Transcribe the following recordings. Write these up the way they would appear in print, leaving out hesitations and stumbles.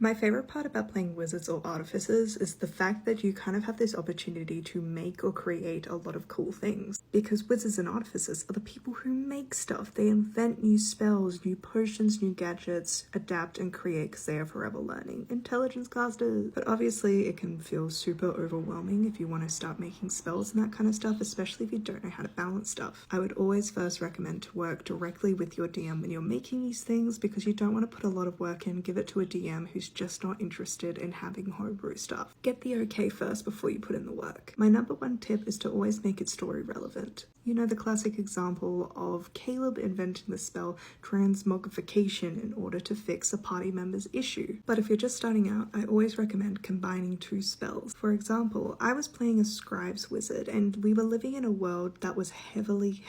My favorite part about playing wizards or artificers is the fact that you kind of have this opportunity to make or create a lot of cool things. Because wizards and artificers are the people who make stuff. They invent new spells, new potions, new gadgets, adapt and create because they are forever learning. Intelligence casters! But obviously it can feel super overwhelming if you want to start making spells and that kind of stuff, especially if you don't know how to balance stuff. I would always first recommend to work directly with your DM when you're making these things, because you don't want to put a lot of work in, give it to a DM who's just not interested in having homebrew stuff. Get the okay first before you put in the work. My number one tip is to always make it story relevant. You know, the classic example of Caleb inventing the spell transmogrification in order to fix a party member's issue. But if you're just starting out, I always recommend combining two spells. For example, I was playing a scribes wizard and we were living in a world that was heavily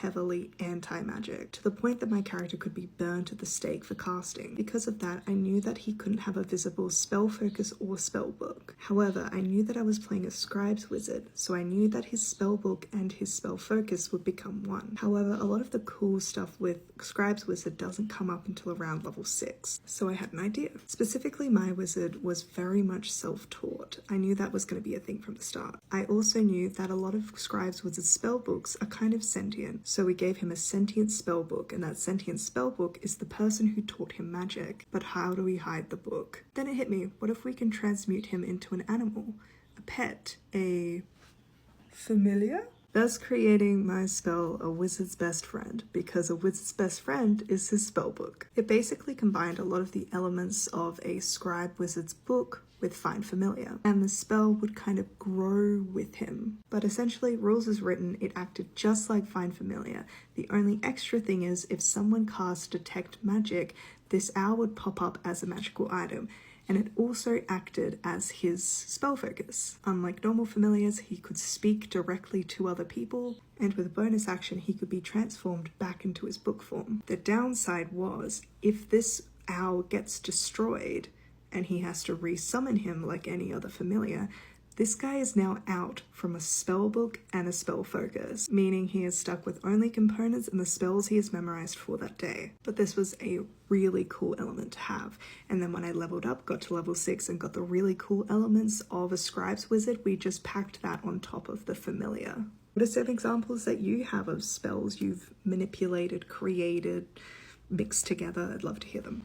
anti-magic, to the point that my character could be burned at the stake for casting. Because of that, I knew that he couldn't have a visible spell focus or spell book. However, I knew that I was playing a scribes wizard, so I knew that his spell book and his spell focus would become one. However, a lot of the cool stuff with scribes wizard doesn't come up until around level 6. So I had an idea. Specifically, my wizard was very much self-taught. I knew that was going to be a thing from the start. I also knew that a lot of scribes wizard spell books are kind of sentient, so we gave him a sentient spell book, and that sentient spell book is the person who taught him magic. But how do we hide the book? Then it hit me, what if we can transmute him into an animal? A pet? A familiar? Thus creating my spell a wizard's best friend, because a wizard's best friend is his spellbook. It basically combined a lot of the elements of a scribe wizard's book with Find Familiar, and the spell would kind of grow with him. But essentially, rules as written, it acted just like Find Familiar. The only extra thing is, if someone cast Detect Magic, this owl would pop up as a magical item, and it also acted as his spell focus. Unlike normal familiars, he could speak directly to other people, and with a bonus action, he could be transformed back into his book form. The downside was, if this owl gets destroyed, and he has to resummon him like any other familiar, this guy is now out from a spell book and a spell focus, meaning he is stuck with only components and the spells he has memorized for that day. But this was a really cool element to have. And then when I leveled up, got to level 6 and got the really cool elements of a scribes wizard, we just packed that on top of the familiar. What are some examples that you have of spells you've manipulated, created, mixed together? I'd love to hear them.